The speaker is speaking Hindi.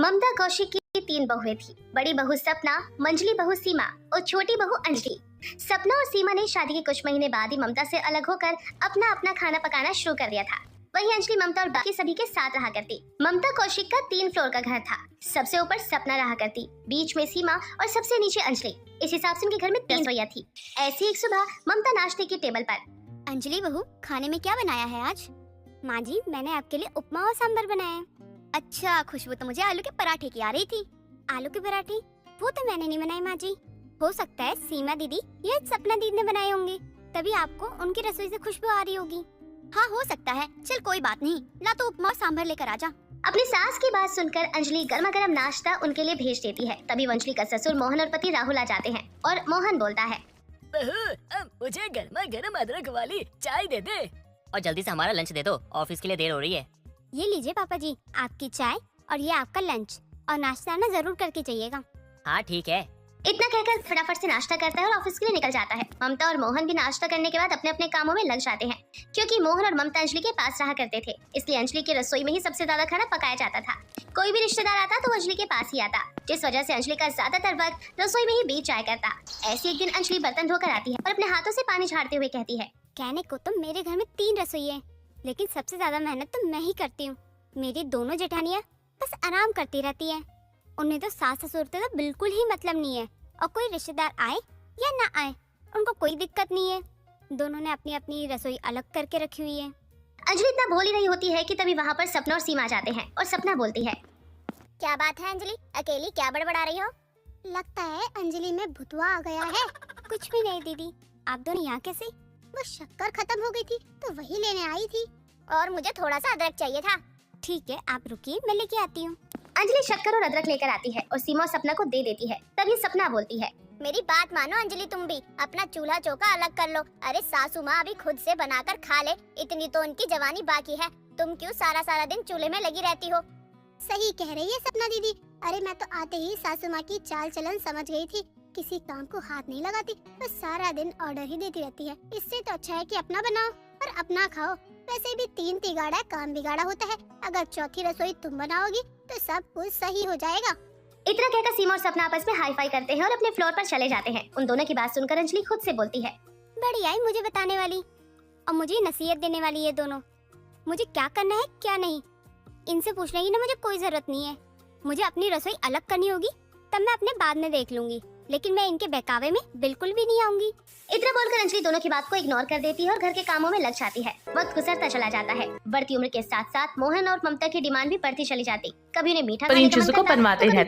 ममता कौशिक की 3 बहुएं थी। बड़ी बहू सपना, मंझली बहू सीमा और छोटी बहू अंजलि। सपना और सीमा ने शादी के कुछ महीने बाद ही ममता से अलग होकर अपना अपना खाना पकाना शुरू कर दिया था। वहीं अंजलि ममता और बाकी सभी के साथ रहा करती। ममता कौशिक का 3 फ्लोर का घर था। सबसे ऊपर सपना रहा करती, बीच में सीमा और सबसे नीचे अंजलि। इस हिसाब से उनके घर में 3 रसोइयां थी। ऐसी एक सुबह ममता नाश्ते की टेबल पर, अंजलि बहू, खाने में क्या बनाया है आज? माँ जी, मैंने आपके लिए उपमा और सांभर बनाया है। अच्छा, खुशबू तो मुझे आलू के पराठे की आ रही थी। आलू के पराठे? वो तो मैंने नहीं बनाए माँ जी। हो सकता है सीमा दीदी या सपना दीदी ने बनाए होंगे, तभी आपको उनकी रसोई से खुशबू आ रही होगी। हाँ, हो सकता है। चल कोई बात नहीं, ला तो उपमा और सांभर लेकर आजा। अपनी सास की बात सुनकर अंजलि गर्मा गर्म नाश्ता उनके लिए भेज देती है। तभी अंजलि का ससुर मोहन और पति राहुल आ जाते हैं और मोहन बोलता है, बहू, अब मुझे गर्मा गर्म अदरक वाली चाय दे दे और जल्दी से हमारा लंच दे दो, ऑफिस के लिए देर हो रही है। ये लीजिए पापा जी, आपकी चाय और ये आपका लंच, और नाश्ता ना जरूर करके जाइएगा। हाँ ठीक है। इतना कहकर फटाफट से नाश्ता करता है और ऑफिस के लिए निकल जाता है। ममता और मोहन भी नाश्ता करने के बाद अपने अपने कामों में लग जाते हैं। क्योंकि मोहन और ममता अंजलि के पास रहा करते थे, इसलिए अंजलि की रसोई में ही सबसे ज्यादा खाना पकाया जाता था। कोई भी रिश्तेदार आता तो अंजलि के पास ही आता, जिस वजह से अंजलि का ज्यादातर वक्त रसोई में ही बीत जाया करता। ऐसी एक दिन अंजलि बर्तन धोकर आती है और अपने हाथों से पानी झाड़ते हुए कहती है, कहने को तो मेरे घर में 3 रसोई है, लेकिन सबसे ज्यादा मेहनत तो मैं ही करती हूँ। मेरी दोनों जेठानियाँ बस आराम करती रहती है। उन्हें तो सास ससुर से तो बिल्कुल ही मतलब नहीं है, और कोई रिश्तेदार आए या ना आए उनको कोई दिक्कत नहीं है। दोनों ने अपनी अपनी रसोई अलग करके रखी हुई है। अंजलि इतना बोल ही रही होती है कि तभी वहाँ पर सपना और सीमा आ जाते हैं और सपना बोलती है, क्या बात है अंजलि, अकेली क्या बड़बड़ा रही हो? लगता है अंजलि में भुतवा आ गया है। कुछ भी नहीं दीदी, आप दोनों यहाँ कैसे? वो शक्कर खत्म हो गई थी तो वही लेने आई थी, और मुझे थोड़ा सा अदरक चाहिए था। ठीक है, आप रुकिए, मैं लेके आती हूँ। अंजलि शक्कर और अदरक लेकर आती है और सीमा और सपना को दे देती है। तभी सपना बोलती है, मेरी बात मानो अंजलि, तुम भी अपना चूल्हा चौका अलग कर लो। अरे सासू माँ अभी खुद से बनाकर खा ले, इतनी तो उनकी जवानी बाकी है। तुम क्यों सारा सारा दिन चूल्हे में लगी रहती हो? सही कह रही है सपना दीदी। अरे मैं तो आते ही सासू माँ की चाल चलन समझ गई थी। किसी काम को हाथ नहीं लगाती, बस सारा दिन ऑर्डर ही देती रहती है। इससे तो अच्छा है कि अपना बनाओ और अपना खाओ। वैसे भी 3 तिगाड़ा काम बिगाड़ा होता है। अगर चौथी रसोई तुम बनाओगी तो सब कुछ सही हो जाएगा। इतना कहकर सीमा और सपना आपस में हाई फाई करते हैं और अपने फ्लोर पर चले जाते हैं। उन दोनों की बात सुनकर अंजलि खुद से बोलती है, बड़ी आई मुझे बताने वाली और मुझे नसीहत देने वाली ये दोनों। मुझे क्या करना है क्या नहीं, इनसे पूछने की ना मुझे कोई जरूरत नहीं है। मुझे अपनी रसोई अलग करनी होगी, तब मैं अपने बाद में देख लूंगी, लेकिन मैं इनके बहकावे में बिल्कुल भी नहीं आऊंगी। इतना बोलकर अंजलि दोनों की बात को इग्नोर कर देती है और घर के कामों में लग जाती है। वक्त गुजरता चला जाता है। बढ़ती उम्र के साथ साथ मोहन और ममता की डिमांड भी बढ़ती चली जाती। कभी उन्हें मीठा पर इन चीजों को बनवाते रहते।